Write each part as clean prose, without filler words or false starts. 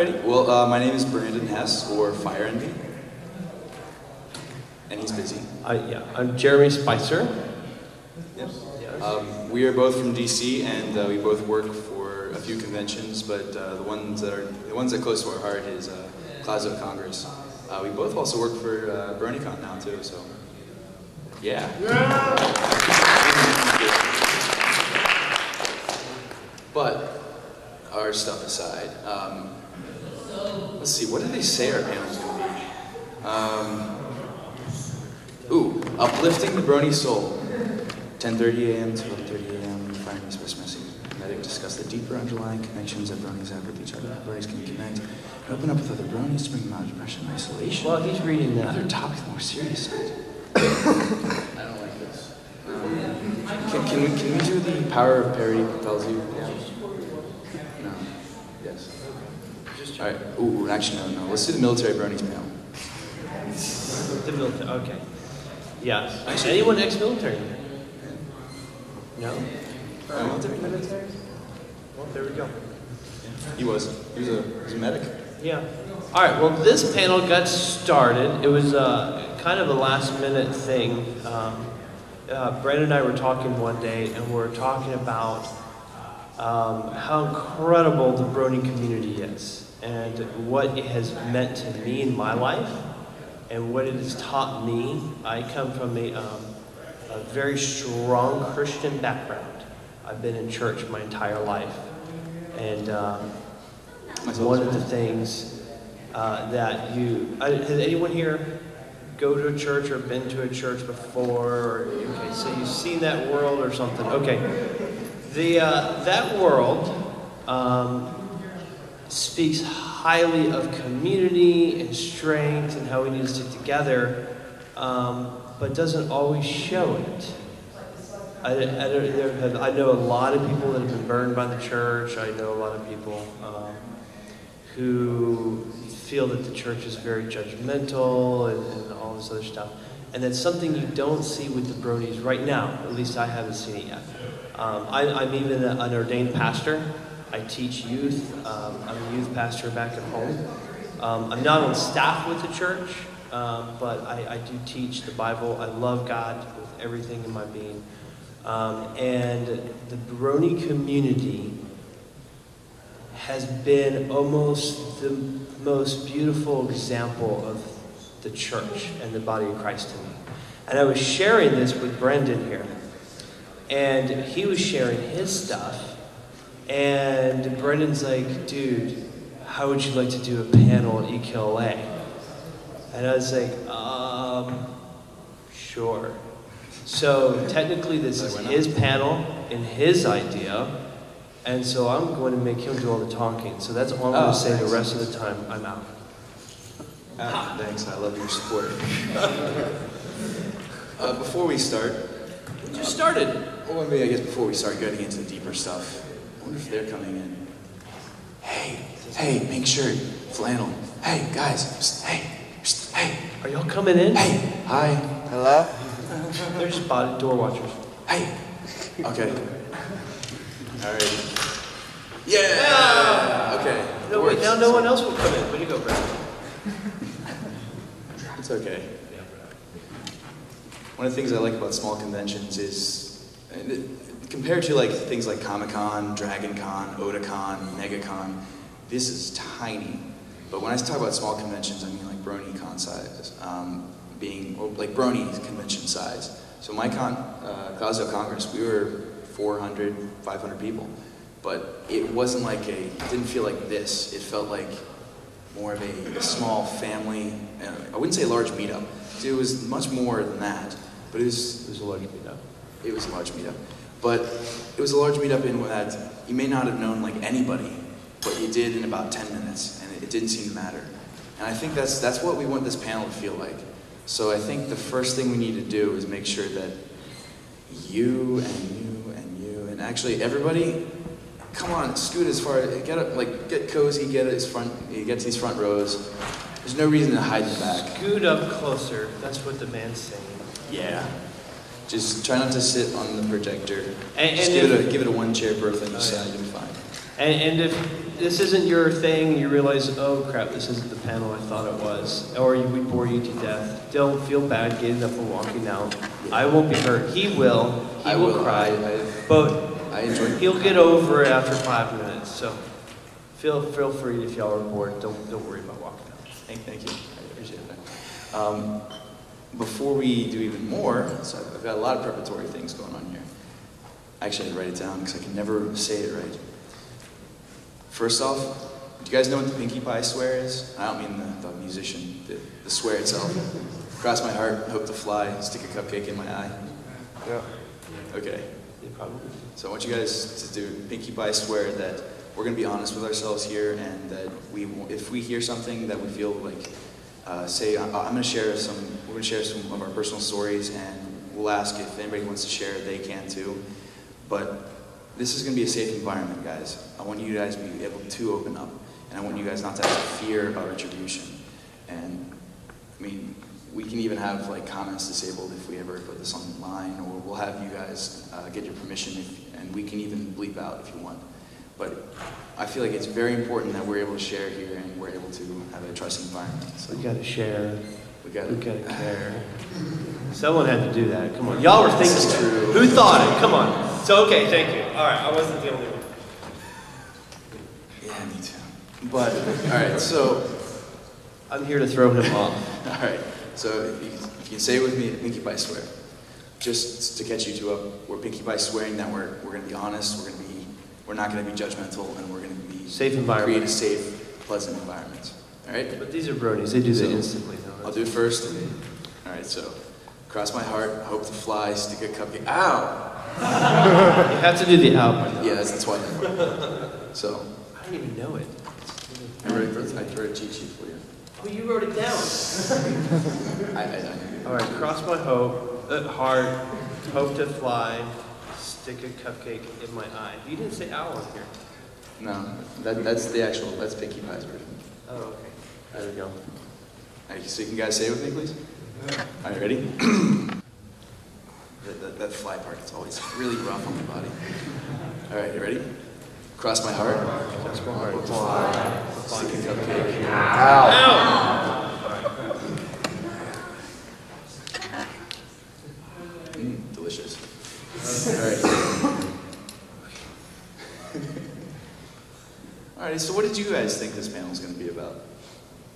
Alrighty, well, my name is Brandon Hess, or FIreNVY, and he's busy. Yeah, I'm Jeremy Spicer. Yep. We are both from DC, and we both work for a few conventions, but the ones that are close to our heart is Glasgow Congress. We both also work for Brony Con now too, so yeah. But our stuff aside, let's see, what did they say our panel's going to be? Uplifting the Brony soul. 10:30 a.m. to 11:30 a.m. FIreNVY and Spidermedic discuss the deeper underlying connections that bronies have with each other. Bronies can connect and open up with other bronies to bring them out of depression and isolation. Well, he's reading that. Other topics, the more serious side. I don't like this. Can we do the power of parody propels you? Yeah. No. Yes. All right. Ooh, actually, no. Let's do the military bronies panel. The military. Okay. Yes. Actually, anyone ex-military? No? Military? Well, there we go. Yeah. He was a medic. Yeah. All right, well, this panel got started. It was kind of a last-minute thing. Brandon and I were talking one day, and we were talking about how incredible the Brony community is, and what it has meant to me in my life, and what it has taught me. I come from a very strong Christian background. I've been in church my entire life. And one of the things that has anyone here go to a church or been to a church before? Okay, so you've seen that world or something. Okay. That world speaks highly of community and strength and how we need to stick together. But doesn't always show it. I know a lot of people that have been burned by the church. I know a lot of people who feel that the church is very judgmental and all this other stuff. And that's something you don't see with the bronies right now. At least I haven't seen it yet. I'm even an ordained pastor. I teach youth. I'm a youth pastor back at home. I'm not on staff with the church. But I do teach the Bible. I love God with everything in my being. And the Brony community has been almost the most beautiful example of the church and the body of Christ to me. And I was sharing this with Brendan here. And he was sharing his stuff. And Brendan's like, dude, how would you like to do a panel at EKLA? And I was like, sure. So technically this is his panel and his idea, and so I'm going to make him do all the talking. So that's all I'm going to say. The rest of the time, I'm out. Thanks, I love your support. Before we start... We just started. Well, maybe I guess before we start getting into the deeper stuff, I wonder if they're coming in. Hey, pink shirt, flannel. Hey, guys, hey. Hey. Are y'all coming in? Hey. Hi. Hello? They're just door watchers. Hey. Okay. Alright. Yeah! Okay. No, wait, now no one else will come in. Way to go, Brandon. It's okay. One of the things I like about small conventions is, compared to like things like Comic-Con, Dragon Con, Otakon, MegaCon, this is tiny. But when I talk about small conventions, I mean like BronyCon size, like Brony convention size. So my Glasgow Congress, we were 400, 500 people. But it wasn't like it didn't feel like this. It felt like more of a small family, I wouldn't say a large meetup. It was much more than that. But it was a large meetup. It was a large meetup. But it was a large meetup in that you may not have known like anybody, but you did in about 10 minutes. It didn't seem to matter. And I think that's what we want this panel to feel like. So I think the first thing we need to do is make sure that you and you and you and actually everybody, come on, scoot as far, get cozy, get to these front rows. There's no reason to hide in the back. Scoot up closer. That's what the man's saying. Yeah. Just try not to sit on the projector. And Just give it a one chair berth on each side, you'll be fine. And if this isn't your thing, you realize, oh crap, this isn't the panel I thought it was, or we bore you to death, don't feel bad getting up and walking out. I won't be hurt. He will. He will cry. But he'll get over it after 5 minutes. So feel free if y'all are bored. Don't worry about walking out. Thank you. I appreciate that. Before we do even more, so I've got a lot of preparatory things going on here. Actually, I had to write it down because I can never say it right. First off, do you guys know what the Pinkie Pie swear is? I don't mean the musician, the swear itself. Cross my heart, hope to fly, stick a cupcake in my eye. Yeah. Okay. Yeah, probably. So I want you guys to do Pinkie Pie swear that we're going to be honest with ourselves here, and that if we hear something that we feel like, say, we're going to share some of our personal stories, and we'll ask if anybody wants to share, they can too. But this is going to be a safe environment, guys. I want you guys to be able to open up, and I want you guys not to have fear about retribution. And I mean, we can even have like comments disabled if we ever put this online, or we'll have you guys get your permission, and we can even bleep out if you want. But I feel like it's very important that we're able to share here, and we're able to have a trusting environment. So we got to share. We got to care. Someone had to do that. Come on, y'all were thinking it. Who thought it? Come on. So okay, thank you. All right, I wasn't the only one. Yeah, me too. But all right, so I'm here to throw him off. All right. So if you say it with me, Pinkie Pie swear. Just to catch you two up, we're Pinkie Pie swearing that we're going to be honest, we're not going to be judgmental, and we're going to be safe environment. Create a safe, pleasant environment. All right. But these are bronies; they do that instantly. I'll do it first. All right. So, cross my heart, hope to fly, stick a cupcake. Ow! You have to do the ow. Yeah, that's why. So. I don't even know it. I wrote a cheat sheet for you. Oh, you wrote it down. All right, cross my heart, hope to fly, stick a cupcake in my eye. You didn't say owl on here. No, that's Pinkie Pie's version. Oh, okay. There we go. All right, so you can guys say it with me, please? All right, ready? that fly part, it's always really rough on the body. All right, you ready? Cross my heart. Cross my heart. Fly. Stick a cupcake. Ow! Ow! Delicious. All right. All right, so what did you guys think this panel is going to be about?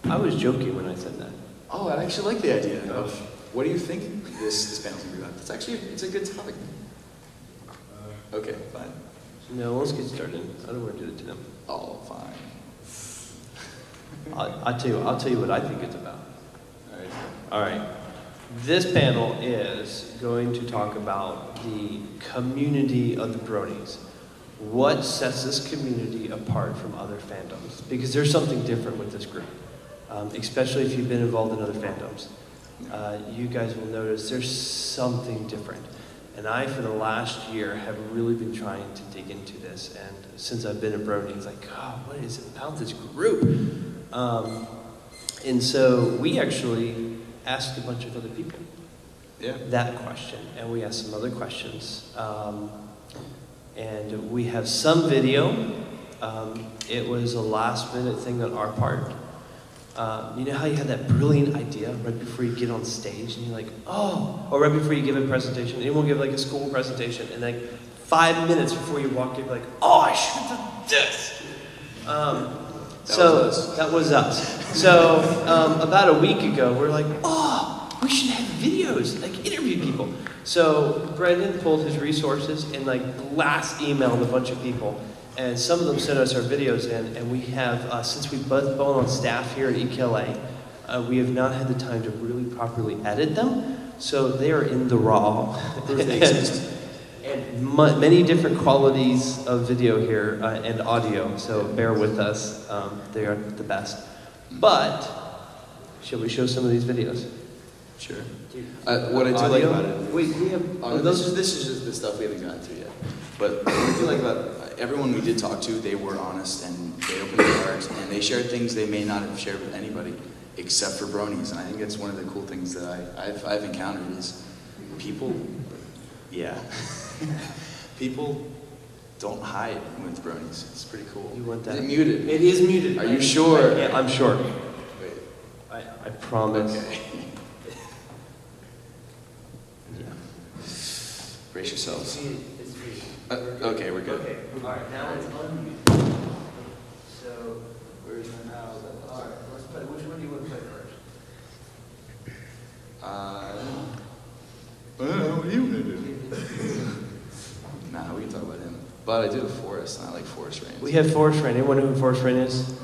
I was joking when I said that. Oh, I actually like the idea of what do you think this panel is going to be about? It's a good topic. Okay, fine. No, let's get started. I don't want to do it to them. Oh, fine. I'll tell you what I think it's about. All right. All right. This panel is going to talk about the community of the bronies. What sets this community apart from other fandoms? Because there's something different with this group, especially if you've been involved in other fandoms. You guys will notice there's something different. And I, for the last year, have really been trying to dig into this. And since I've been a brony, it's like, God, what is it about this group? And so we actually asked a bunch of other people that question. And we asked some other questions. And we have some video. It was a last-minute thing on our part. You know how you have that brilliant idea right before you get on stage and you're like, oh, or right before you give a presentation. Anyone give like a school presentation and like 5 minutes before you walk in, you're like, oh, I should have done this. That was us. So about a week ago, we're like, oh, we should have videos, like interview people. So Brendan pulled his resources and like blast emailed a bunch of people. And some of them sent us our videos in, and we have, since we've both been on staff here at EKLA, we have not had the time to really properly edit them. So they are in the raw. and many different qualities of video here and audio, so bear with us. They are the best. But, shall we show some of these videos? Sure. What I do like about it... Wait, we have... this is just the stuff we haven't gotten to yet. But what I do like about everyone we did talk to, they were honest, and they opened their hearts, and they shared things they may not have shared with anybody, except for bronies. And I think that's one of the cool things that I've encountered is people, people don't hide with bronies. It's pretty cool. You want that? Is it muted? It is muted. Are you sure? Yeah, I'm sure. Wait. I promise. Okay. Yeah. Brace yourselves. It's muted. Okay, we're good. Okay. All right. Now it's unmuted. So Where's my mouse? all right. Let's play. Which one do you want to play first? What do you want to do? Nah, we can talk about him. But I do the forest, and I like forest rain. We have Forest Rain. Anyone know who Forest Rain is?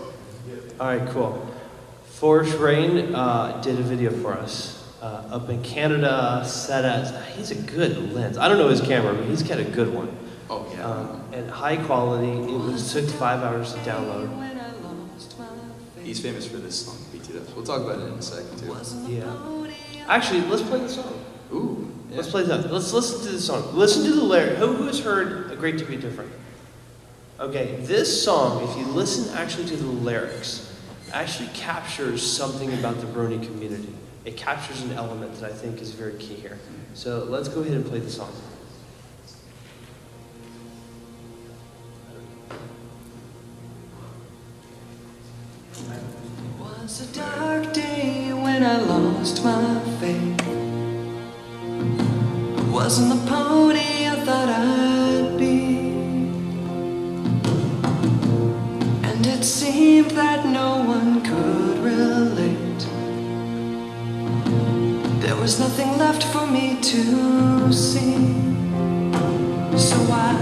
All right, cool. Forest Rain did a video for us up in Canada. Set at he's a good lens. I don't know his camera, but he's got a good one. Oh yeah. And high quality. It took 5 hours to download. He's famous for this song, BTW. We'll talk about it in a second too. Yeah. Actually, let's play the song. Ooh. Yeah. Let's play that. Let's listen to the song. Listen to the lyric. Who has heard "A Great to Be Different"? Okay, this song, if you listen actually to the lyrics, actually captures something about the brony community. It captures an element that I think is very key here. So let's go ahead and play the song. It was a dark day when I lost my faith. I wasn't the pony I thought I'd be, and it seemed that no one could relate. There was nothing left for me to see, so I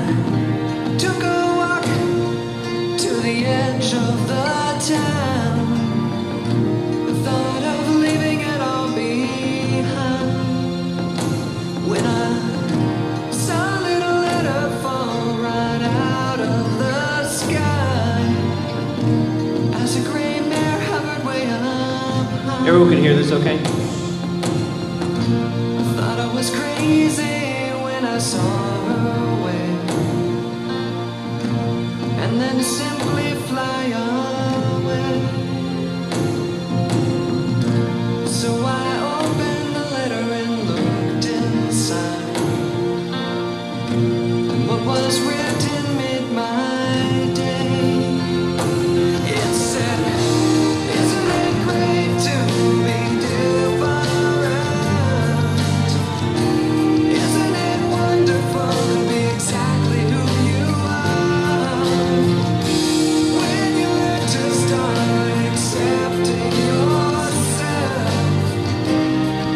took a walk to the edge of the town. Thought of leaving it all behind, when I saw a little letter fall right out of the sky, as a gray mare hovered way up high. Everyone can hear this, okay? Thought I was crazy when I saw her wave, and then simply fly away. So I opened the letter and looked inside, and what was written made my day. It said, "Isn't it great to be different? Isn't it wonderful to be exactly who you are? When you learn to start accepting yourself,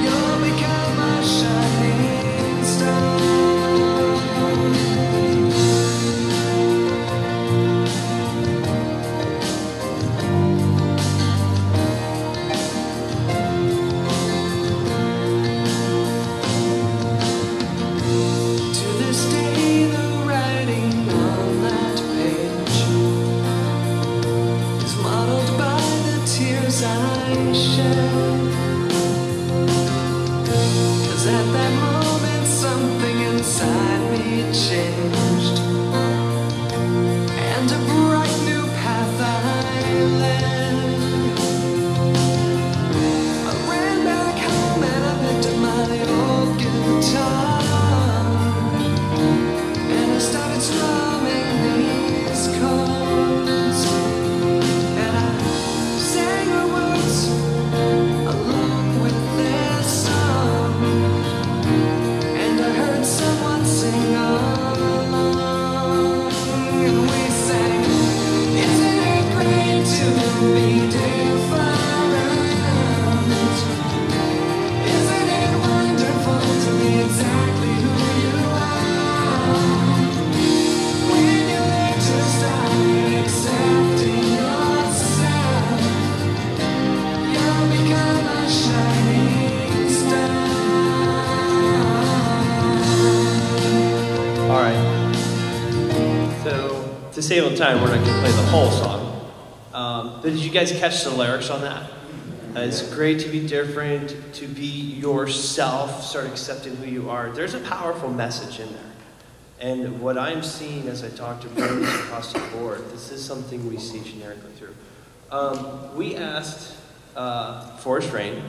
you'll become a shining star." To this day, the writing on that page is modeled by the tears I shed. 'Cause at that moment something inside me changed, and a bright new path I led. I ran back home and I picked up my old guitar, and I started strumming these chords, and I sang the words along with this song, and I heard someone sing along, and we sang, "Isn't it great to be different? Isn't it wonderful to be exactly who you are? When you learn to start accepting yourself, you'll become a shining star." All right. So to save on time, we're not going to play the whole song. But did you guys catch the lyrics on that? It's great to be different, to be yourself, start accepting who you are. There's a powerful message in there. And what I'm seeing as I talk to bronies across the board, this is something we see generically through. We asked Forest Rain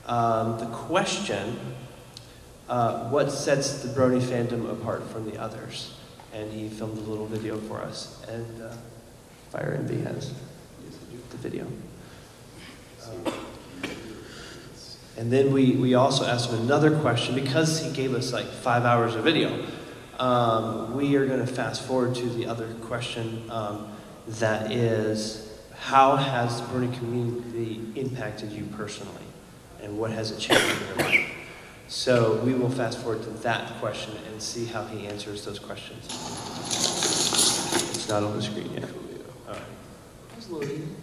the question, what sets the brony fandom apart from the others? and he filmed a little video for us. And FIreNVY has the video. And then we also asked him another question, because he gave us like 5 hours of video. We are going to fast forward to the other question, that is, how has the Brony community impacted you personally? And what has it changed in your life? So we will fast forward to that question and see how he answers those questions. It's not on the screen yet. All right. It's loading.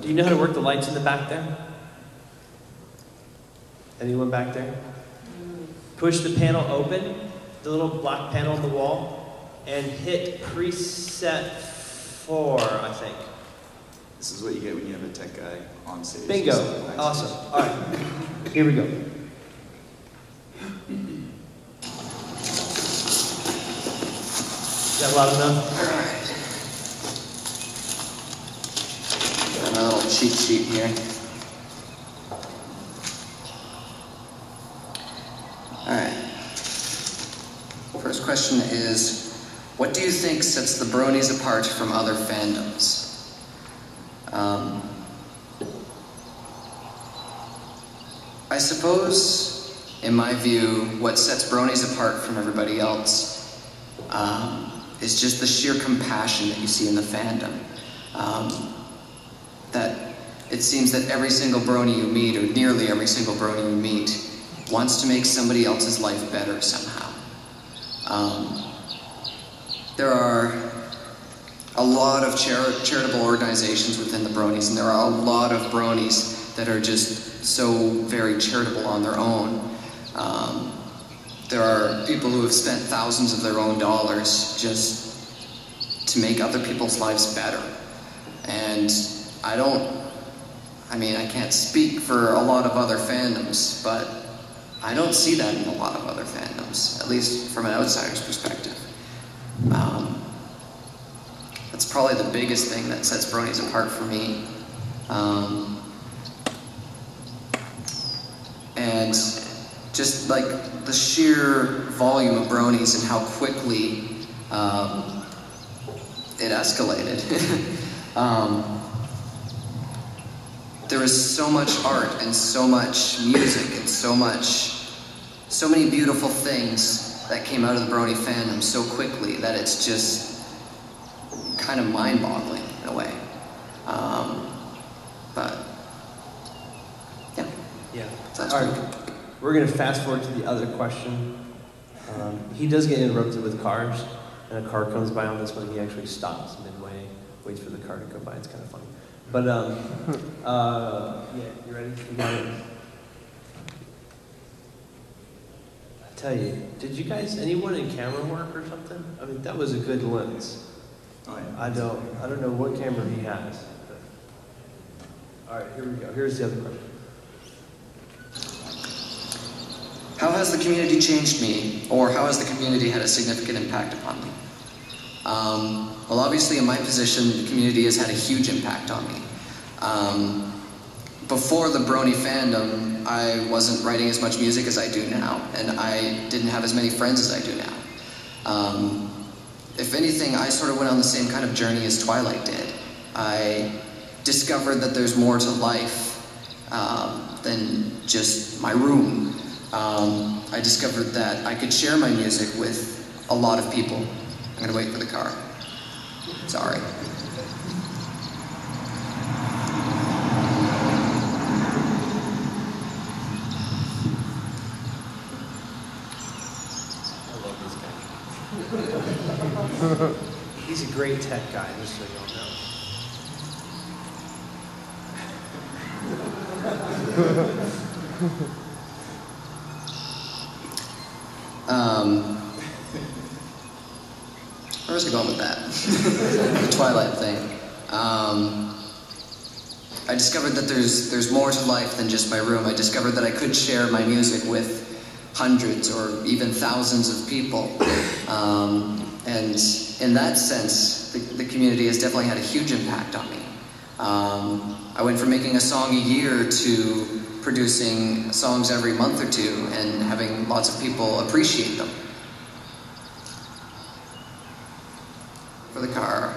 Do you know how to work the lights in the back there? Anyone back there? Push the panel open, the little black panel on the wall, and hit preset 4, I think. This is what you get when you have a tech guy on stage. Bingo. Awesome. All right. Here we go. Is that loud enough? All right. Got my little cheat sheet here. All right. First question is, what do you think sets the Bronies apart from other fandoms? I suppose, in my view, what sets Bronies apart from everybody else is just the sheer compassion that you see in the fandom. That it seems that every single Brony you meet, or nearly every single Brony you meet, wants to make somebody else's life better somehow. There are a lot of charitable organizations within the Bronies, and there are a lot of Bronies that are just so very charitable on their own. There are people who have spent thousands of their own dollars just to make other people's lives better. And I can't speak for a lot of other fandoms, but I don't see that in a lot of other fandoms, at least from an outsider's perspective. That's probably the biggest thing that sets Bronies apart for me. And just like the sheer volume of Bronies and how quickly it escalated. There was so much art and so much music and so many beautiful things that came out of the Brony fandom so quickly that it's just kind of mind-boggling in a way. But yeah. Yeah. That's all right. We're going to fast forward to the other question. He does get interrupted with cars, and a car comes by on this one. He actually stops midway, waits for the car to go by. It's kind of funny. But yeah, you ready? You got it. I tell you, did you guys, anyone in camera work or something? I mean, that was a good lens. Oh, yeah. I don't know what camera he has. But... All right, here we go. Here's the other question. How has the community changed me, or how has the community had a significant impact upon me? Well, obviously in my position, the community has had a huge impact on me. Before the Brony fandom, I wasn't writing as much music as I do now, and I didn't have as many friends as I do now. If anything, I sort of went on the same kind of journey as Twilight did. I discovered that there's more to life than just my room. I discovered that I could share my music with a lot of people. I'm gonna wait for the car. Sorry. I love this guy. He's a great tech guy, just so y'all know. Where was I going with that? The Twilight thing. I discovered that there's more to life than just my room. I discovered that I could share my music with hundreds or even thousands of people. And in that sense, the community has definitely had a huge impact on me. I went from making a song a year to producing songs every month or two and having lots of people appreciate them. the car.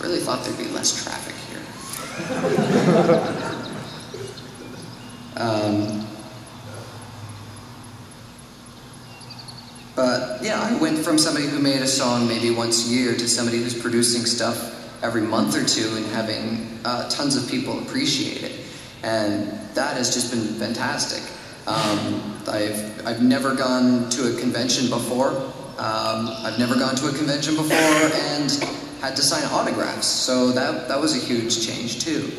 Really thought there'd be less traffic here. But yeah, I went from somebody who made a song maybe once a year to somebody who's producing stuff every month or two and having tons of people appreciate it. And that has just been fantastic. I've never gone to a convention before. I've never gone to a convention before and had to sign autographs, so that was a huge change too.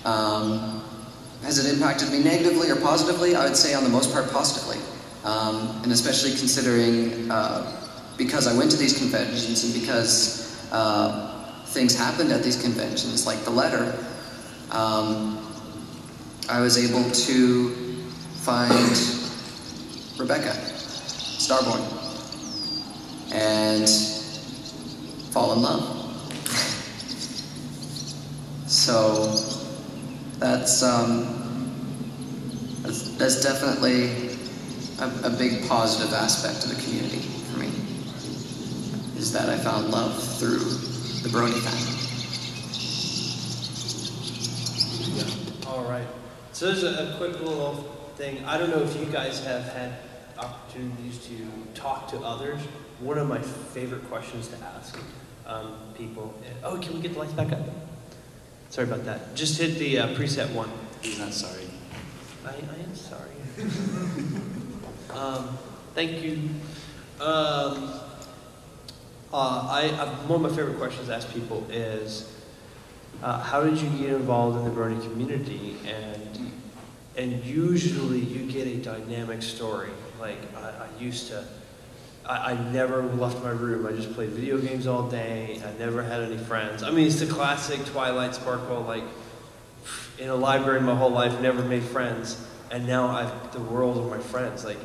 Has it impacted me negatively or positively? I would say on the most part positively. And especially considering, because I went to these conventions and because things happened at these conventions, like the letter, I was able to find Rebecca, Starborn, and fall in love. So that's definitely a big positive aspect of the community for me, is that I found love through the Brony family. All right. So there's a quick little thing. I don't know if you guys have had opportunities to talk to others. One of my favorite questions to ask people is, oh, can we get the lights back up? Sorry about that. Just hit the preset one. He's not sorry. I am sorry. Thank you. One of my favorite questions to ask people is, how did you get involved in the Brony community? And usually you get a dynamic story. Like I never left my room. I just played video games all day. I never had any friends. I mean, it's the classic Twilight Sparkle, like in a library my whole life, never made friends. And now the world of my friends. Like,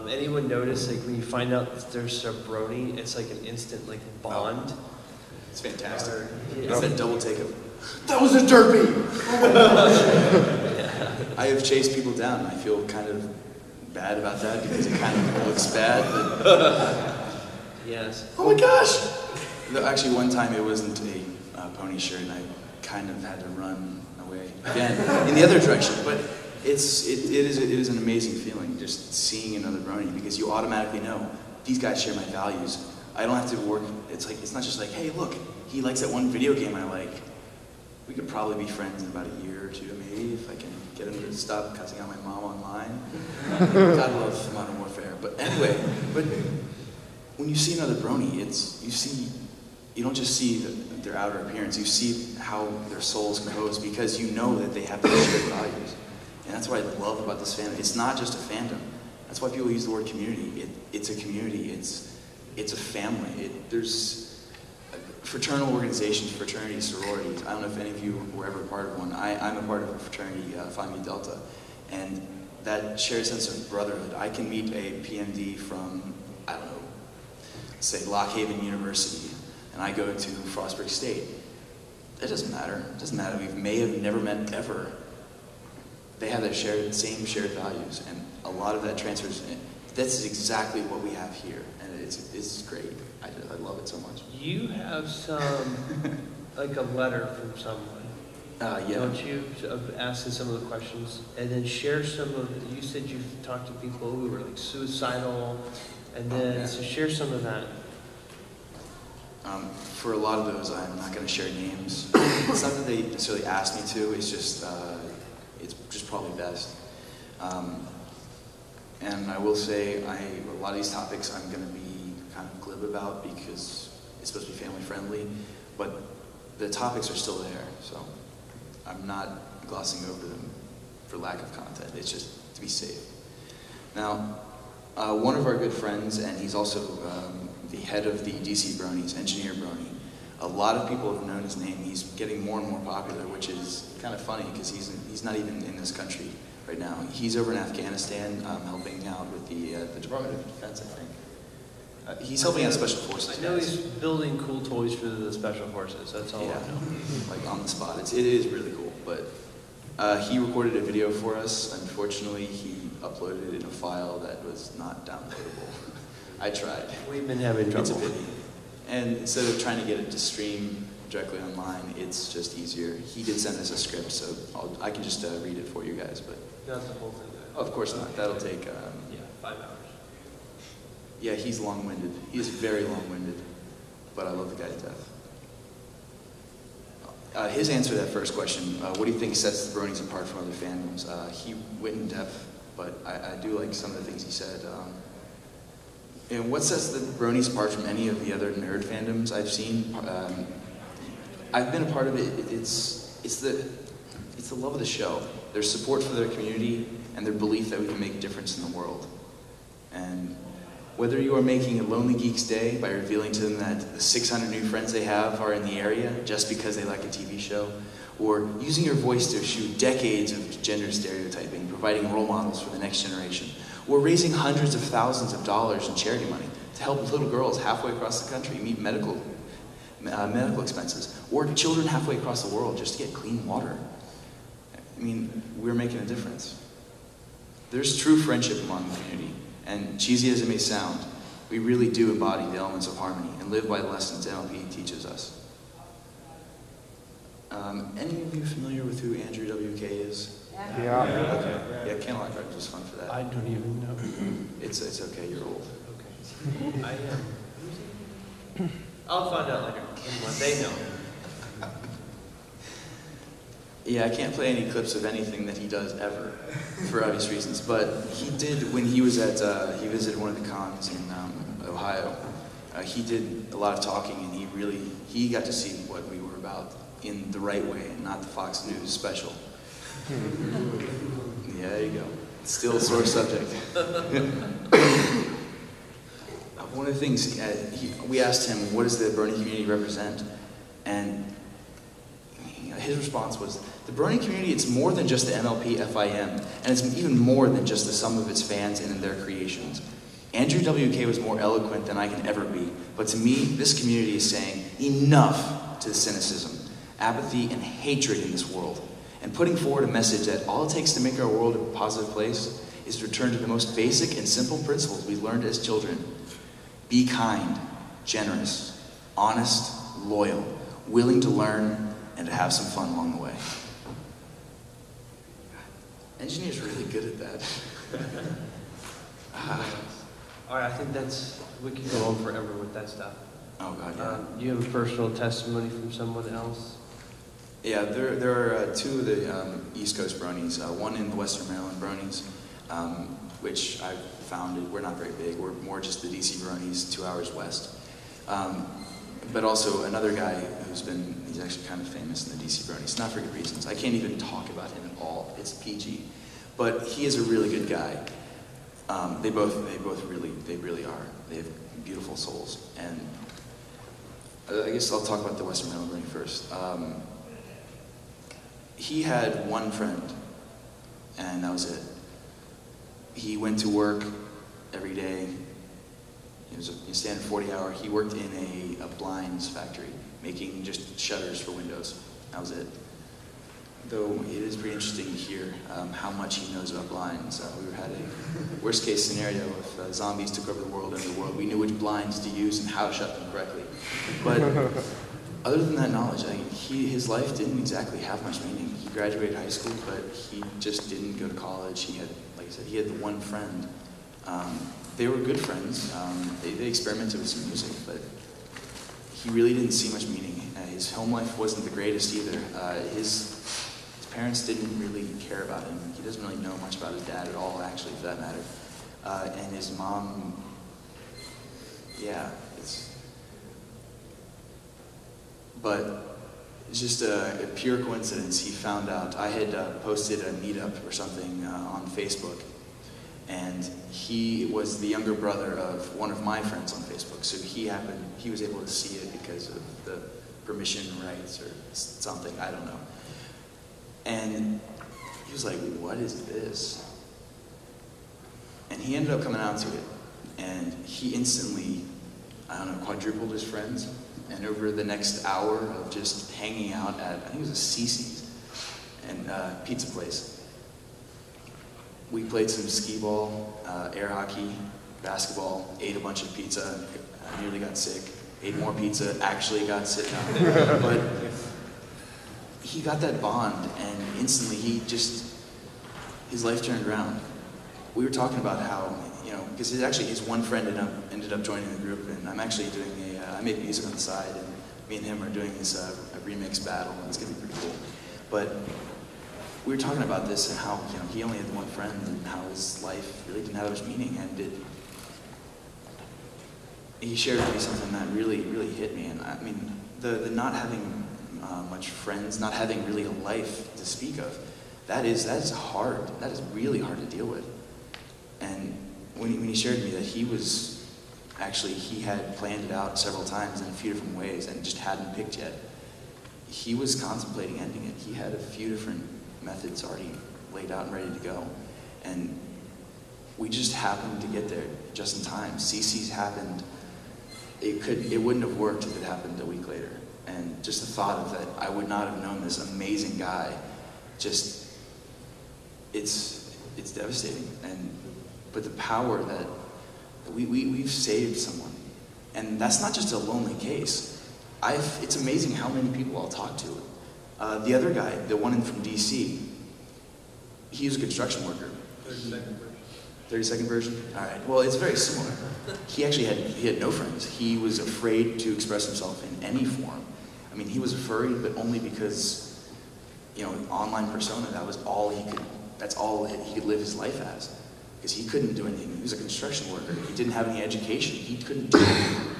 anyone notice, like when you find out that there's a Brony, it's like an instant like bond. Oh, it's fantastic. It's that double take of, that was a derby! Yeah. I have chased people down. I feel kind of bad about that because it kind of looks bad, but yes. Oh my gosh! Actually, one time it wasn't a pony shirt, and I kind of had to run away again in the other direction. But it is an amazing feeling just seeing another Brony, because you automatically know these guys share my values. I don't have to work. It's not just like, hey, look, he likes that one video game I like. We could probably be friends in about a year or two, maybe, if I can get him to stop cussing out my mom online. God love Modern Warfare. But anyway, when you see another Brony, you don't just see their outer appearance, you see how their souls compose, because you know that they have these shared values. And that's what I love about this fandom. It's not just a fandom. That's why people use the word community. It's a community. It's a family. There's fraternal organizations, fraternities, sororities. I don't know if any of you were ever part of one. I'm a part of a fraternity, Phi Mu Delta, and that shared sense of brotherhood. I can meet a PMD from, I don't know, say Lock Haven University, and I go to Frostburg State. It doesn't matter. It doesn't matter. We may have never met ever. They have that same shared values, and a lot of that transfers. That's exactly what we have here, and it's great. I love it so much. You have some, like a letter from someone, yeah. don't you? Asking some of the questions, and then share some of. You said you've talked to people who were like suicidal, and then so share some of that. For a lot of those, I'm not going to share names. It's not that they necessarily asked me to. It's just probably best. And I will say, a lot of these topics I'm going to be kind of glib about because it's supposed to be family friendly, but the topics are still there, so I'm not glossing over them for lack of content. It's just to be safe. Now, one of our good friends, and he's also the head of the DC Bronies, Engineer Brony. A lot of people have known his name. He's getting more and more popular, which is kind of funny because he's not even in this country right now. He's over in Afghanistan helping out with the Department of Defense, I think. He's helping out Special Forces. I know he's building cool toys for the Special Forces. That's all I know. Like on the spot. It is really cool. But he recorded a video for us. Unfortunately, he uploaded it in a file that was not downloadable. I tried. We've been having trouble. It's a pity. And instead of trying to get it to stream directly online, it's just easier. He did send us a script, so I can just read it for you guys. But not the whole thing. Oh, of course not. That'll take... 5 hours. Yeah, he's long-winded. He is very long-winded, but I love the guy to death. His answer to that first question, what do you think sets the Bronies apart from other fandoms? He went in depth, but I do like some of the things he said. And what sets the Bronies apart from any of the other nerd fandoms I've seen? I've been a part of it. It's the love of the show, their support for their community, and their belief that we can make a difference in the world. And whether you are making a Lonely Geek's day by revealing to them that the 600 new friends they have are in the area just because they like a TV show, or using your voice to eschew decades of gender stereotyping, providing role models for the next generation, or raising hundreds of thousands of dollars in charity money to help little girls halfway across the country meet medical expenses, or children halfway across the world just to get clean water. I mean, we're making a difference. There's true friendship among the community. And cheesy as it may sound, we really do embody the elements of harmony and live by the lessons MLP teaches us. Any of you familiar with who Andrew WK is? Yeah. Okay. Yeah, Candlelight Garden was fun for that. I don't even know. It's okay, you're old. Okay. I am. I'll find out later. They know. Yeah, I can't play any clips of anything that he does ever, for obvious reasons. But he did, when he was at, he visited one of the cons in Ohio, he did a lot of talking, and he got to see what we were about in the right way, and not the Fox News special. Yeah, there you go. Still a sore subject. One of the things, we asked him, what does the Brony community represent? And his response was, the Brony community, it's more than just the MLP FIM, and it's even more than just the sum of its fans and their creations. Andrew WK was more eloquent than I can ever be, but to me, this community is saying enough to the cynicism, apathy, and hatred in this world, and putting forward a message that all it takes to make our world a positive place is to return to the most basic and simple principles we learned as children. Be kind, generous, honest, loyal, willing to learn, and to have some fun along the way. Engineer's really good at that. All right, I think we can go on forever with that stuff. Oh God, yeah. Do you have a personal testimony from someone else? Yeah, there are two of the East Coast Bronies, one in the Western Maryland Bronies, which I founded. We're not very big, we're more just the DC Bronies, 2 hours west. But also another guy he's actually kind of famous in the DC Bronies, not for good reasons. I can't even talk about him at all, it's PG. But he is a really good guy. They really are. They have beautiful souls. And I guess I'll talk about the Western Maryland Brony first. He had one friend, and that was it. He went to work every day. It was a standard 40-hour. He worked in a blinds factory, making just shutters for windows. That was it. Though it is pretty interesting to hear how much he knows about blinds. We had a worst-case scenario if zombies took over the world and the world. We knew which blinds to use and how to shut them correctly. But other than that knowledge, his life didn't exactly have much meaning. He graduated high school, but he just didn't go to college. He had, like I said, he had the one friend. They were good friends. They experimented with some music, but he really didn't see much meaning. His home life wasn't the greatest either. His parents didn't really care about him. He doesn't really know much about his dad at all, actually, for that matter. And his mom, yeah, but it's just a pure coincidence. He found out, I had posted a meetup or something on Facebook, and he was the younger brother of one of my friends on Facebook, so he was able to see it because of the permission rights or something, I don't know. And he was like, what is this? And he ended up coming out to it, and he instantly I don't know, quadrupled his friends. And over the next hour of just hanging out at, I think it was a Cece's and pizza place, we played some skee ball, air hockey, basketball, ate a bunch of pizza, nearly got sick, ate more pizza, actually got sick. But he got that bond, and instantly his life turned around. We were talking about how, you know, because his one friend ended up joining the group, and I'm actually doing I make music on the side, and me and him are doing this a remix battle, and it's gonna be pretty cool. But we were talking about this and how, you know, he only had one friend, and how his life really didn't have much meaning, and he shared with me something that really, really hit me. And I mean, the not having much friends, not having really a life to speak of, that is hard. That is really hard to deal with. And when he shared with me that he had planned it out several times in a few different ways and just hadn't picked yet. He was contemplating ending it. He had a few different methods already laid out and ready to go. And we just happened to get there just in time. CC's happened. It wouldn't have worked if it happened a week later. And just the thought of that, I would not have known this amazing guy. Just, it's devastating. But the power that we've saved someone, and that's not just a lonely case. It's amazing how many people I'll talk to. The other guy, the one from DC, he was a construction worker. 30-second version? All right. Well, it's very similar. He actually had no friends. He was afraid to express himself in any form. I mean, he was a furry, but only because, you know, online persona, that's all he could live his life as. Because he couldn't do anything. He was a construction worker. He didn't have any education. He couldn't do anything.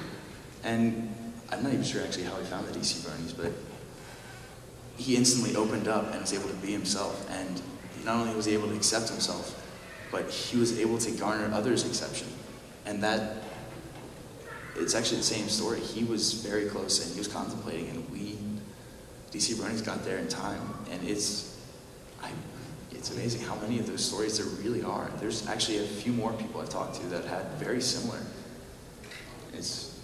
And I'm not even sure actually how he found the DC Bronies, but he instantly opened up and was able to be himself. And not only was he able to accept himself, but he was able to garner others' acceptance. And it's actually the same story. He was very close and he was contemplating, and DC Bronies got there in time. And it's amazing how many of those stories there really are. There's actually a few more people I've talked to that had very similar. I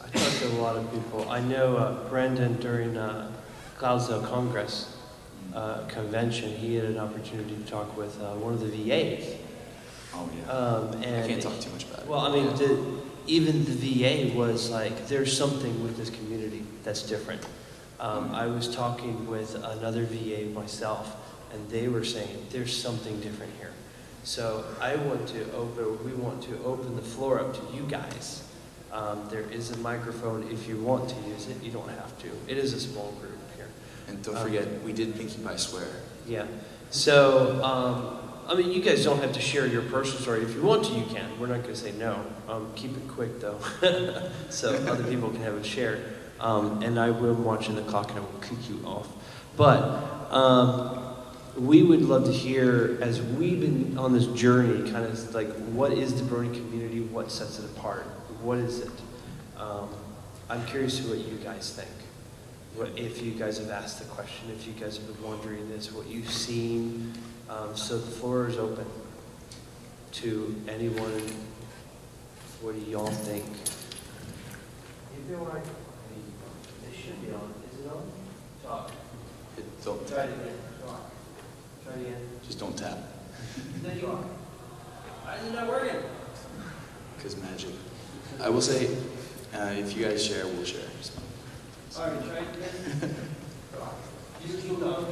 talked to a lot of people. I know Brendan during Cloudsdale Congress convention, he had an opportunity to talk with one of the VAs. Oh yeah. And I can't talk too much about it. Well, I mean, even the VA was like, there's something with this community that's different. I was talking with another VA myself, and they were saying there's something different here. So we want to open the floor up to you guys. There is a microphone if you want to use it. You don't have to. It is a small group here. And don't forget, we did Pinkie Pie Swear. Yeah. So, I mean, you guys don't have to share your personal story. If you want to, you can. We're not going to say no. Keep it quick, though, so other people can have it shared. And I will watching the clock, and I will kick you off. But we would love to hear, as we've been on this journey, kind of like, what is the Brony community? What sets it apart? What is it? I'm curious to what you guys think. If you guys have asked the question, if you guys have been wondering this, what you've seen. So the floor is open to anyone. What do y'all think? If they want, it should be on. Is it on? Talk. Don't Try it again. Talk. Try it again. Just don't tap. There you are. Why is it not working? Because magic. I will say, if you guys share, we'll share. So. All right, try it again. Just keep going.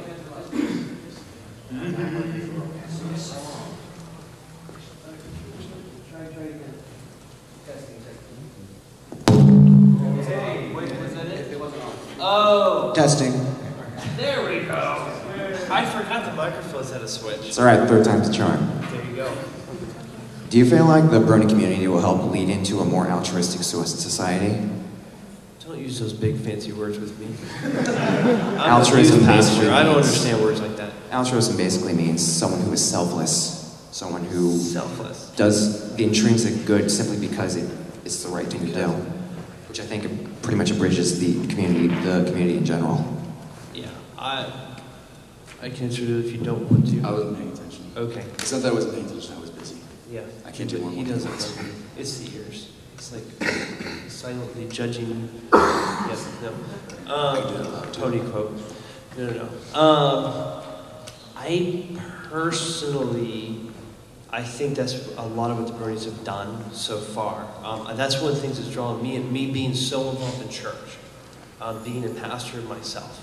Try again. Testing. Hey, wait, was that it? It wasn't on. Oh! Testing. There we go. I forgot the microphones had a switch. It's alright, third time's the charm. There you go. Do you feel like the Brony community will help lead into a more altruistic society? Don't use those big fancy words with me. Altruism basically I don't understand words like that. Altruism basically means someone who is selfless. Someone who does the intrinsic good simply because it's the right thing to do. Which I think pretty much abridges the community in general. Yeah, I can answer it if you don't want to. I wasn't paying attention. Okay. It's not that I wasn't paying attention, I was busy. Yeah. I can't do one more. He doesn't. It's the ears. It's like silently judging. Yes, no. Tony quote. No. I personally, I think that's a lot of what the Bronies have done so far. And that's one of the things that's drawn me, and me being so involved in church, being a pastor myself.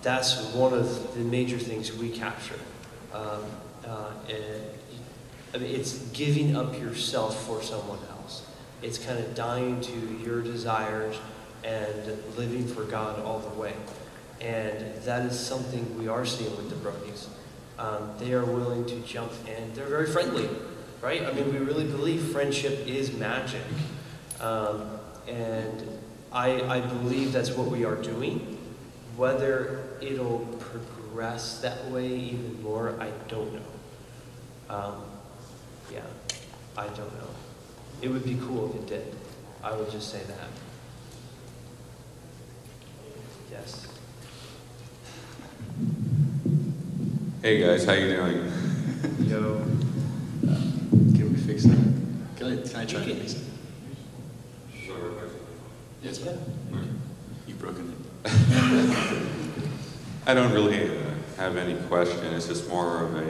That's one of the major things we capture. And I mean, it's giving up yourself for someone else. It's kind of dying to your desires and living for God all the way. And that is something we are seeing with the Bronies. They are willing to jump, and they're very friendly, right? I mean, we really believe friendship is magic. And I believe that's what we are doing. Whether it'll progress that way even more, I don't know. Yeah, I don't know. It would be cool if it did. I would just say that. Yes. Hey guys, how you doing? Yo. Can we fix that? Can I try to fix it? Sure. Yes, Yeah. You've broken it. I don't really have any question. It's just more of a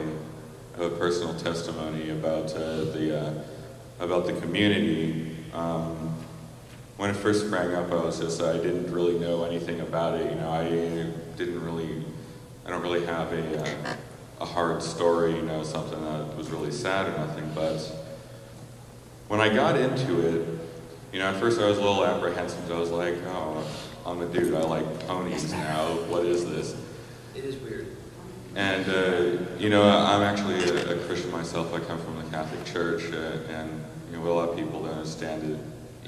personal testimony about the community. When it first sprang up, I didn't really know anything about it. You know, I don't really have a hard story, you know, something that was really sad or nothing. But when I got into it, you know, at first I was a little apprehensive. I was like, oh, I'm a dude. I like ponies now. What is this? It is weird. And, you know, I'm actually a Christian myself. I come from the Catholic Church, and, you know, a lot of people don't understand it,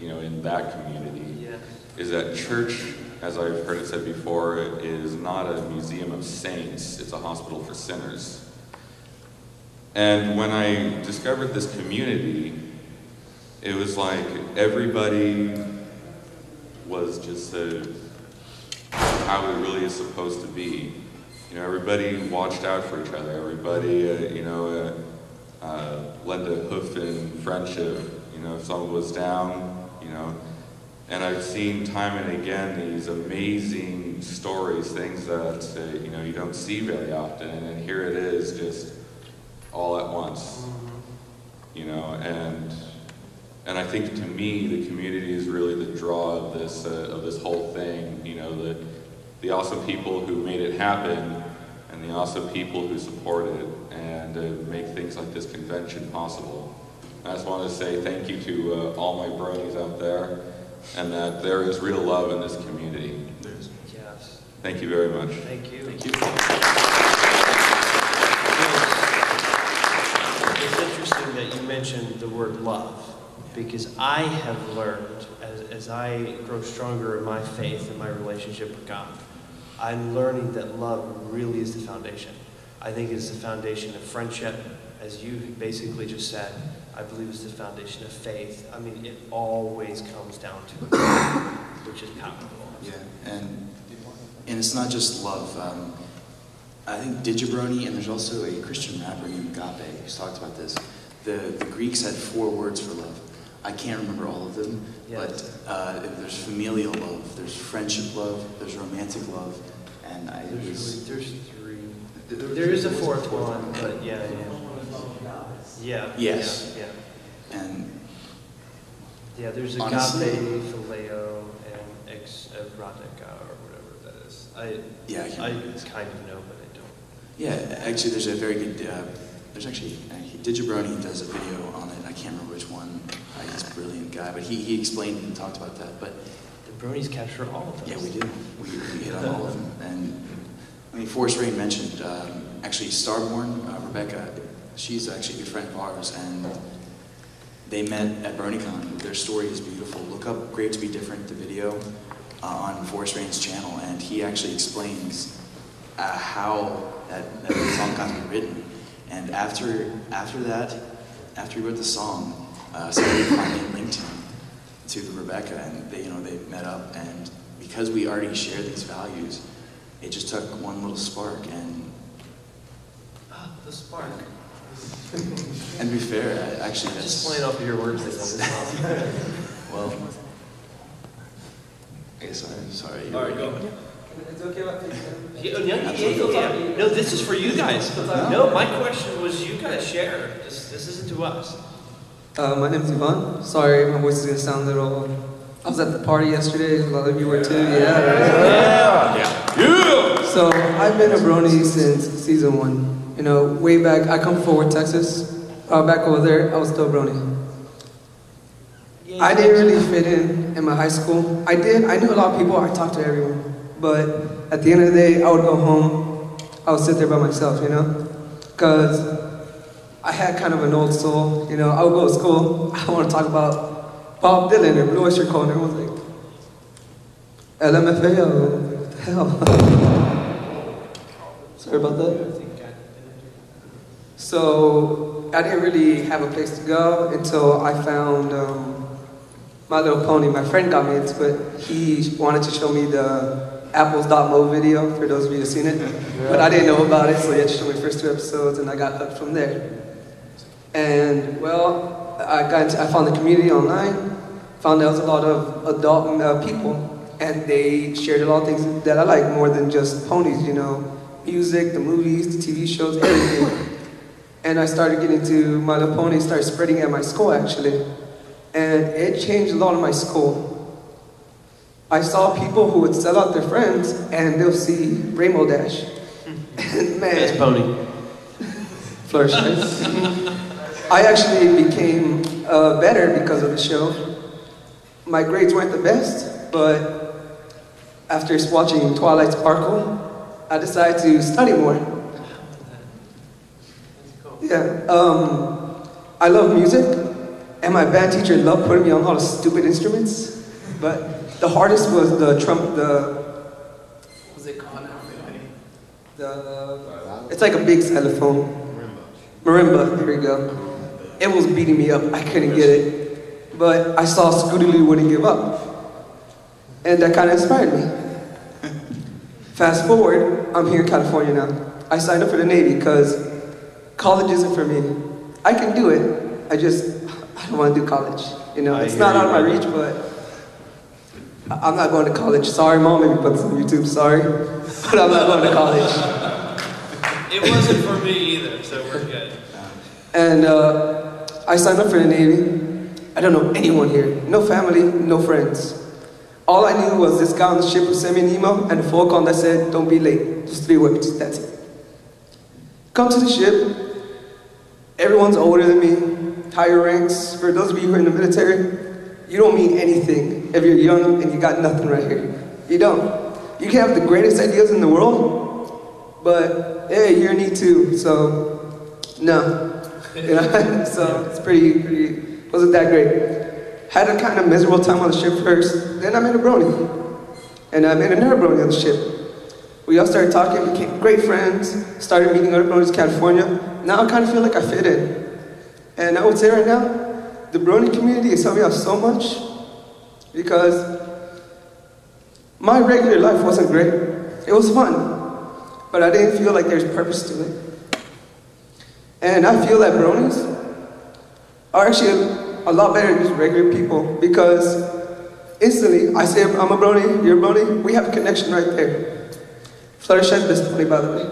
you know, in that community, Yeah. is that church, as I've heard it said before, is not a museum of saints. It's a hospital for sinners. And when I discovered this community, it was like everybody was just how it really is supposed to be. You know, everybody watched out for each other. Everybody, you know, lent a hoof in friendship. You know, if someone was down, you know. And I've seen time and again these amazing stories, things that, you know, you don't see very often. And here it is, just all at once. You know, and I think to me, the community is really the draw of this whole thing. You know, the awesome people who made it happen, and the awesome people who support it and make things like this convention possible. I just want to say thank you to all my bronies out there, and that there is real love in this community. Yes. Thank you very much. Thank you. Thank you. It's interesting that you mentioned the word love, because I have learned, as I grow stronger in my faith and my relationship with God, I'm learning that love really is the foundation. I think it's the foundation of friendship, as you basically just said. I believe it's the foundation of faith. I mean, it always comes down to it, which is powerful. Yeah, and it's not just love. I think Brony, and there's also a Christian rapper named Agape who's talked about this. The Greeks had 4 words for love. I can't remember all of them, Yes. but there's familial love, there's friendship love, there's romantic love, and There's 3. There is a 4th one, but yeah. Yeah. Yes. Yeah. And Yeah, there's honestly, agape, phileo, and erotica, or whatever that is. I kind of know, but I don't. Yeah, actually, there's a very good. There's actually Brony does a video on it. I can't remember which one. He's a brilliant guy, but he explained and talked about that. But the Bronies capture all of those. yeah, we do. We hit on all of them. And I mean, Forrest Rain mentioned actually Starborn, Rebecca. She's actually a good friend of ours, and they met at BronyCon. Their story is beautiful. Look up "Great to Be Different," the video on Forrest Rain's channel, and he actually explains how that song got to be written. And after he wrote the song, somebody finally linked him to the Rebecca, and they met up. And because we already share these values, it just took one little spark, and the spark. And to be fair, actually, that's Just playing off of your words. well. I guess I'm sorry. All right, go. It's okay about Yeah. No, this is for you guys. No, my question was you guys share. This isn't to us. My name's Ivan. Sorry, my voice is gonna sound a little. I was at the party yesterday. A lot of you were too. Yeah. So I've been a brony since season 1. You know, way back. I come from Fort Worth, Texas. Back over there, I was still a brony. I didn't really fit in my high school. I knew a lot of people. I talked to everyone. But at the end of the day, I would go home. I would sit there by myself, you know, because I had kind of an old soul. You know, I would go to school. I want to talk about Bob Dylan or Blue Oyster Cult, and everyone's like, LMFAO, what the hell? Sorry about that. So I didn't really have a place to go until I found My Little Pony. My friend got me into it. He wanted to show me the Apples.mo video, for those of you who've seen it. But I didn't know about it, so he had to show me the first 2 episodes, and I got hooked from there. And, well, I found the community online, found there was a lot of adult people, and they shared a lot of things that I like more than just ponies, you know, music, the movies, the TV shows, everything. And I started getting to My Little Pony, started spreading at my school, actually. And it changed a lot of my school. I saw people who would sell out their friends, and they'll see Rainbow Dash. And man, Best pony. Flourish. I actually became better because of the show. My grades weren't the best, but after watching Twilight Sparkle, I decided to study more. Yeah, I love music, and my band teacher loved putting me on all the stupid instruments, but the hardest was the what's it called now? It's like a big xylophone. Marimba, there we go. It was beating me up, I couldn't get it. But I saw Scootaloo wouldn't give up. And that kind of inspired me. Fast forward, I'm here in California now. I signed up for the Navy because college isn't for me. I can do it, I don't want to do college. You know, it's not out of my reach, but I'm not going to college. Sorry, Mom, maybe put this on YouTube, sorry. But I'm not going to college. It wasn't for me either, so we're good. And I signed up for the Navy. I don't know anyone here. No family, no friends. All I knew was this guy on the ship who sent me an email and a phone call that said, don't be late. Just 3 words, that's it. Come to the ship. Everyone's older than me, higher ranks. For those of you who are in the military, you don't mean anything if you're young and you got nothing right here. You don't. You can have the greatest ideas in the world, but hey, you're in E2, so no. You know? So it's pretty, wasn't that great. Had a kind of miserable time on the ship first, then I met a brony. And I met another brony on the ship. We all started talking, became great friends, started meeting other bronies in California. Now I kind of feel like I fit in. And I would say right now, the brony community has helped me out so much because my regular life wasn't great. It was fun, but I didn't feel like there's purpose to it. And I feel that bronies are actually a lot better than just regular people because instantly I say I'm a brony, you're a brony, we have a connection right there. Flourish has this funny, by the way.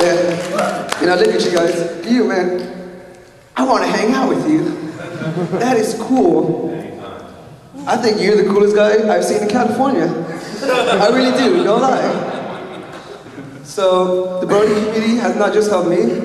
Yeah. And I look at you guys, you man, I want to hang out with you. That is cool. I think you're the coolest guy I've seen in California. I really do, don't lie. So the brony community has not just helped me,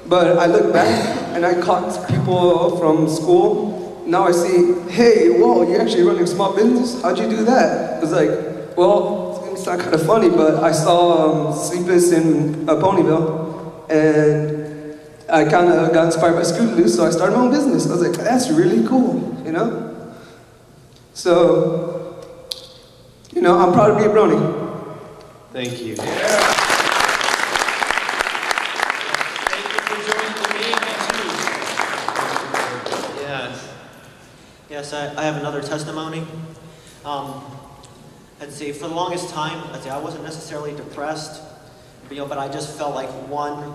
but I look back and I caught people from school. Now I see, hey, whoa, you're actually running a small business? How'd you do that? It's like, well, it's gonna sound kind of funny, but I saw Sleepless in Ponyville, and I kind of got inspired by Scootaloo, so I started my own business. I was like, that's really cool, you know? So, you know, I'm proud to be a brony. Thank you. Thank you for joining the meeting, Yes. Yes, I have another testimony. Let's see, for the longest time, I wasn't necessarily depressed, but I just felt like one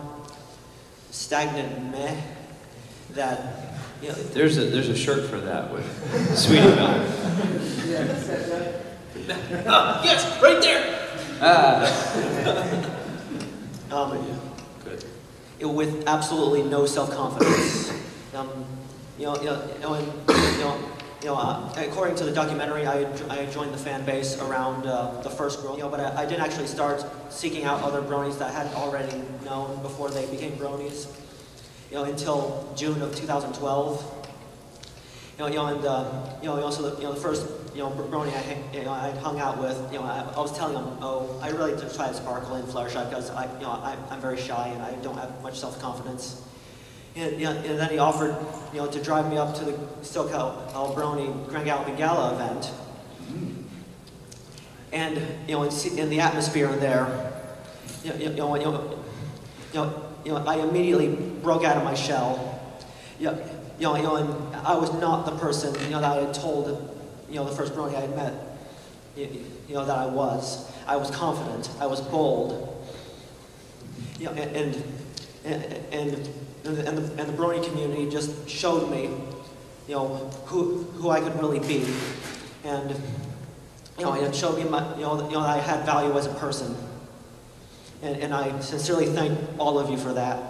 stagnant meh that, you know. There's a shirt for that with Sweetie Belle. Yes, right there. Good. With absolutely no self-confidence. According to the documentary, I joined the fan base around the first girl, but I didn't actually start seeking out other bronies that I hadn't already known before they became bronies, until June of 2012. The first, brony I hung out with, I was telling him, I really did try to sparkle in Fluttershy because I'm very shy and I don't have much self-confidence. And then he offered, to drive me up to the SoCal Brony Grand Galloping Gala event. And in the atmosphere in there, I immediately broke out of my shell. And I was not the person, that I had told, the first brony I had met, that I was. I was confident. I was bold. And the brony community just showed me, who I could really be, and it showed me that I had value as a person, and I sincerely thank all of you for that.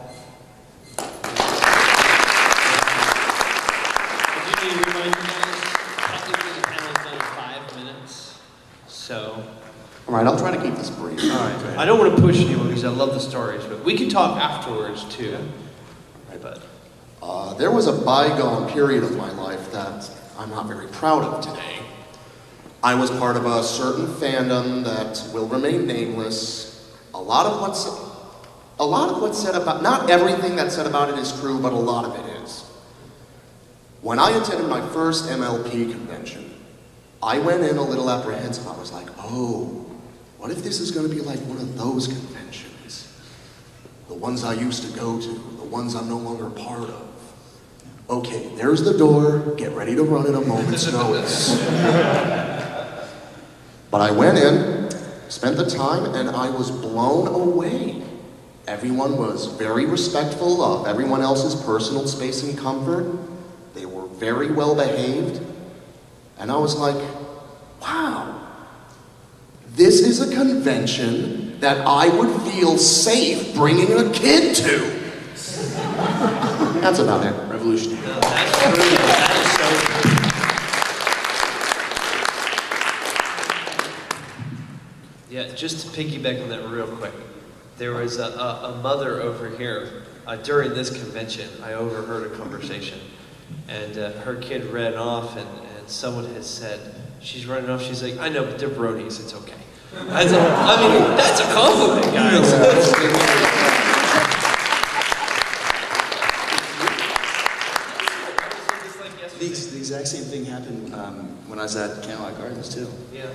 I do need to remind you guys, technically the panel's done in 5 minutes, so. All right, I'll try to keep this brief. All right. I don't want to push anyone because I love the stories, but we can talk afterwards too. Right, bud? There was a bygone period of my life that I'm not very proud of today. I was part of a certain fandom that will remain nameless. A lot of what's said about, not everything that's said about it is true, but a lot of it is. When I attended my first MLP convention, I went in a little apprehensive. I was like, oh, what if this is going to be like one of those conventions? The ones I used to go to, the ones I'm no longer a part of. Okay, there's the door, get ready to run at a moment's notice. But I went in, spent the time, and I was blown away. Everyone was very respectful of everyone else's personal space and comfort. They were very well behaved. And I was like, wow, this is a convention that I would feel safe bringing a kid to. That's about it. Revolutionary. No, that's true. That is so true. Yeah, just to piggyback on that real quick. There was a mother over here during this convention. I overheard a conversation. And her kid ran off, and someone had said, she's running off, she's like, I know, but they're bronies, it's okay. I mean, that's a compliment, guys. The exact same thing happened when I was at Candlelight Gardens, too. Yeah.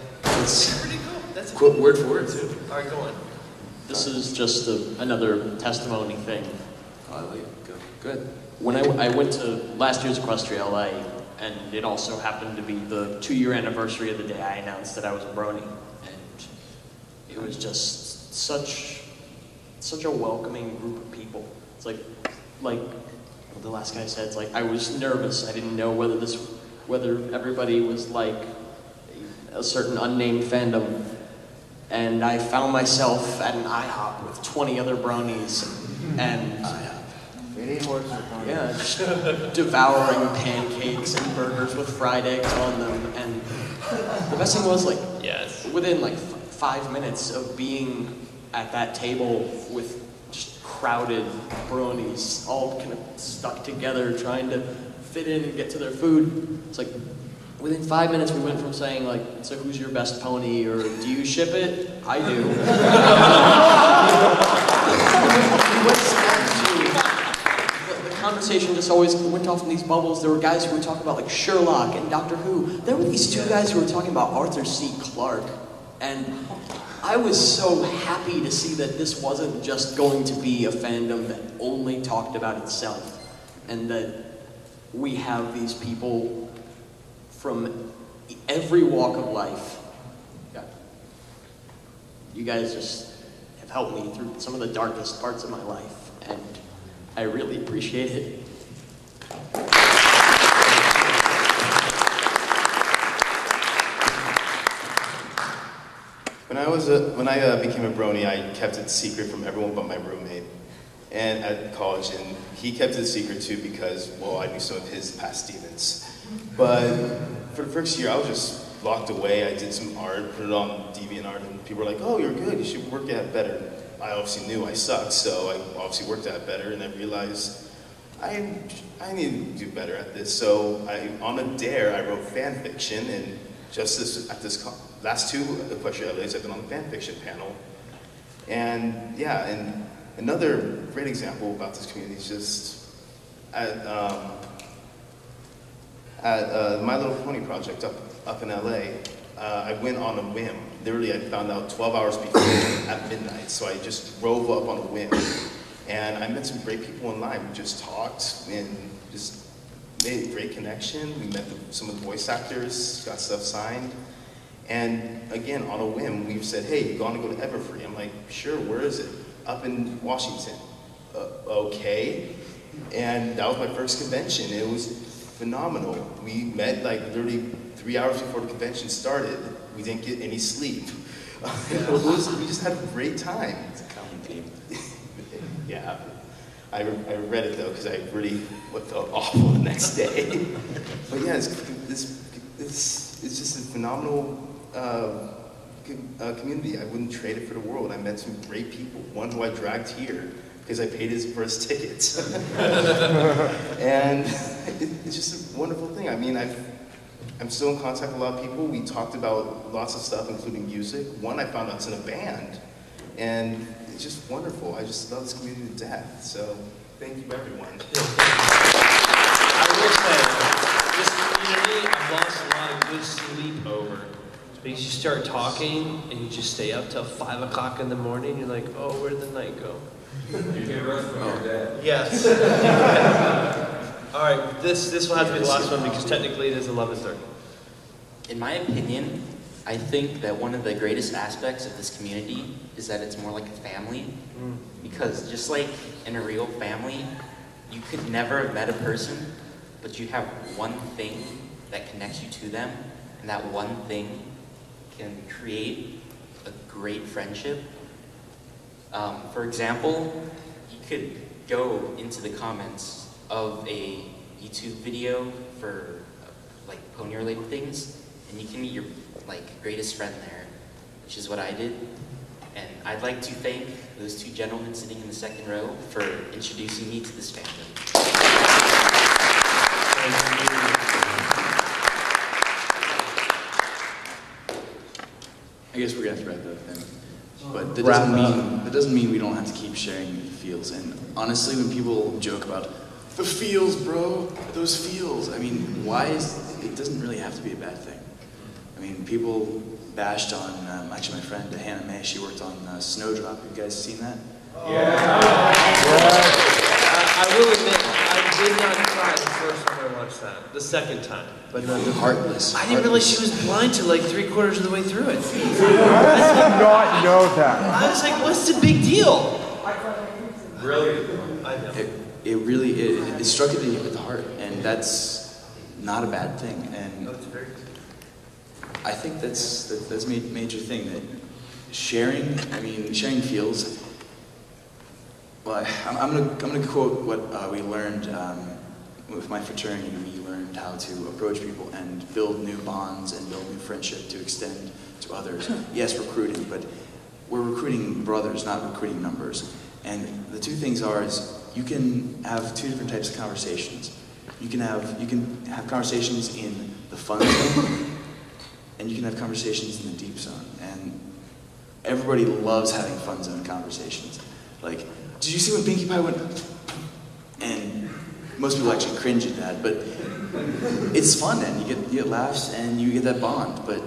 It's pretty cool. That's quote word for word, too. All right, go on. This is just another testimony thing. Oh, I like it. Good. When I went to last year's Equestria LA, and it also happened to be the 2-year anniversary of the day I announced that I was a brony, and it was just such a welcoming group of people. It's like the last guy said, it's like I was nervous. I didn't know whether everybody was like a certain unnamed fandom, and I found myself at an IHOP with 20 other bronies, and yeah, just devouring pancakes and burgers with fried eggs on them. And the best thing was, like, yes, within like 5 minutes of being at that table with just crowded bronies, all kind of stuck together, trying to fit in and get to their food. It's like, within 5 minutes we went from saying like, so who's your best pony, or do you ship it? I do. The conversation just always went off in these bubbles. There were guys who were talking about like Sherlock and Doctor Who. There were these 2 guys who were talking about Arthur C. Clarke, and I was so happy to see that this wasn't just going to be a fandom that only talked about itself, and that we have these people from every walk of life. You guys just have helped me through some of the darkest parts of my life, and I really appreciate it. When I became a brony, I kept it secret from everyone but my roommate, and at college, and he kept it a secret too because, well, I knew some of his past demons. But for the first year, I was just locked away. I did some art, put it on DeviantArt, and people were like, "Oh, you're good. You should work at it better." I obviously knew I sucked, so I obviously worked at it better, and I realized I need to do better at this. So on a dare, I wrote fan fiction, and just at this last two Equestria LAs, I've been on the fan fiction panel. And yeah, and another great example about this community is just at My Little Pony project up in LA. I went on a whim. Literally, I found out 12 hours before at midnight, so I just drove up on a whim. And I met some great people in line. We just talked and just made a great connection. We met some of the voice actors, got stuff signed. And again, on a whim, we said, "Hey, you want to go to Everfree?" I'm like, "Sure, where is it?" "Up in Washington." Okay. And that was my first convention. It was phenomenal. We met like literally 3 hours before the convention started. We didn't get any sleep. We just had a great time. It's a common theme. Yeah. I read it though because I really felt awful the next day. But yeah, it's just a phenomenal community. I wouldn't trade it for the world. I met some great people. One who I dragged here because I paid for his tickets. And it's just a wonderful thing. I mean, I'm still in contact with a lot of people. We talked about lots of stuff, including music. One I found out's in a band. And it's just wonderful. I just love this community to death. So thank you, everyone. I will say, this community, I've lost a lot of good sleep over. Because you start talking and you just stay up till 5 o'clock in the morning. You're like, oh, where did the night go? You get rest from your dad. Yes. All right, this will have to be the last one because technically it is 11:30. In my opinion, I think that one of the greatest aspects of this community is that it's more like a family. Because just like in a real family, you could never have met a person, but you have one thing that connects you to them, and that one thing can create a great friendship. For example, you could go into the comments of a YouTube video for like pony-related things, and you can meet your greatest friend there, which is what I did. And I'd like to thank those two gentlemen sitting in the second row for introducing me to this fandom. I guess we're gonna have to wrap it up then. But that doesn't mean we don't have to keep sharing the feels. And honestly, when people joke about the feels, bro, those feels, I mean, it doesn't really have to be a bad thing. I mean, people bashed on, actually my friend Hannah May, she worked on Snowdrop. Have you guys seen that? Yeah. I will admit, I did not cry the first time I watched that. The second time. But no, heartless. I didn't realize she was blind to like 3/4 of the way through it. I did not know that. I was like, what's the big deal? Brilliant. It really, it struck at me with the heart, and that's not a bad thing. And I think that's a major thing, that sharing feels. Well, I'm gonna quote what we learned with my fraternity. We learned how to approach people and build new bonds and build new friendship to extend to others. Yes, recruiting, but we're recruiting brothers, not recruiting numbers. And the two things is you can have two different types of conversations. You can have conversations in the fun zone, and you can have conversations in the deep zone. And everybody loves having fun zone conversations. Like, did you see when Pinkie Pie went? And most people actually cringe at that, but it's fun, and you get laughs and you get that bond. But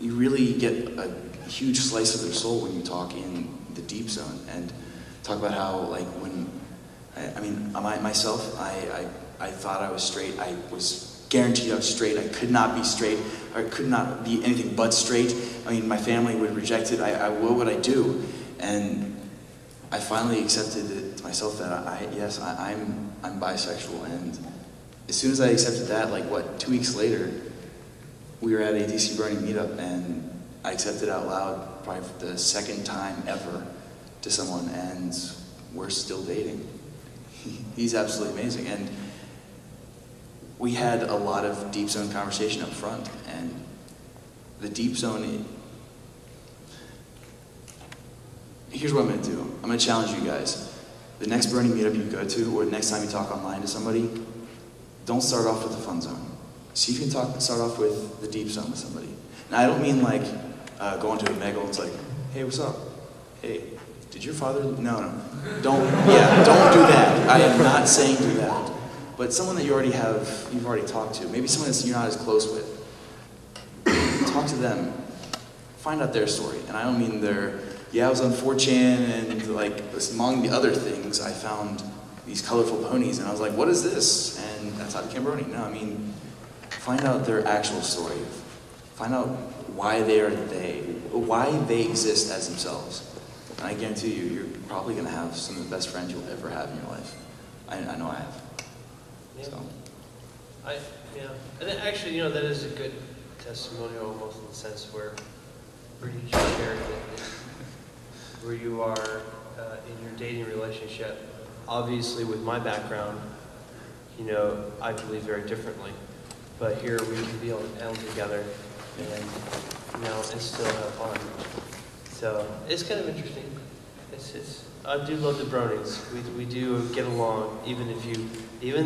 you really get a huge slice of their soul when you talk in the deep zone and talk about how, like, when I thought I was straight. I was guaranteed I was straight. I could not be straight. I could not be anything but straight. I mean, my family would reject it. What would I do? And I finally accepted it to myself that I'm bisexual, and as soon as I accepted that, like what, 2 weeks later, we were at a DC Brony meetup, and I accepted out loud probably for the second time ever to someone, and we're still dating. He's absolutely amazing, and we had a lot of deep zone conversation up front, and the deep zone, here's what I'm going to do. I'm going to challenge you guys. The next Brony meetup you go to, or the next time you talk online to somebody, don't start off with the fun zone. See if you can start off with the deep zone with somebody. Now, I don't mean like going to a mega and it's like, hey, what's up? Hey, did your father? No. Don't do that. I am not saying do that. But someone that you've already talked to, maybe someone that you're not as close with, talk to them. Find out their story. And I don't mean I was on 4chan and like among the other things, I found these colorful ponies and I was like, what is this? And that's how I became Brony. No, I mean, find out their actual story. Find out why they exist as themselves. And I guarantee you, you're probably going to have some of the best friends you'll ever have in your life. I know I have. Yeah. So. And then actually, that is a good testimonial almost in the sense where you just shared that where you are in your dating relationship. Obviously, with my background, I believe very differently. But here we can be on a panel together and still have fun. So it's kind of interesting. I do love the Bronies. We do get along, even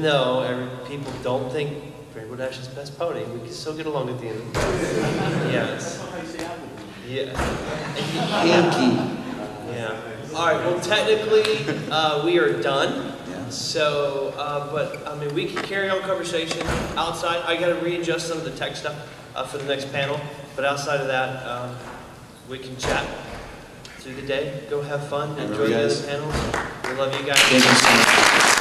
though people don't think Rainbow Dash is the best pony, we can still get along at the end of the day. Yes. Yeah. Pinky. Yeah. All right. Well, technically, we are done. Yeah. So, but I mean, we can carry on conversation outside. I got to readjust some of the tech stuff for the next panel. But outside of that, we can chat through the day. Go have fun. Enjoy the other panels. We love you guys. Thank you so much.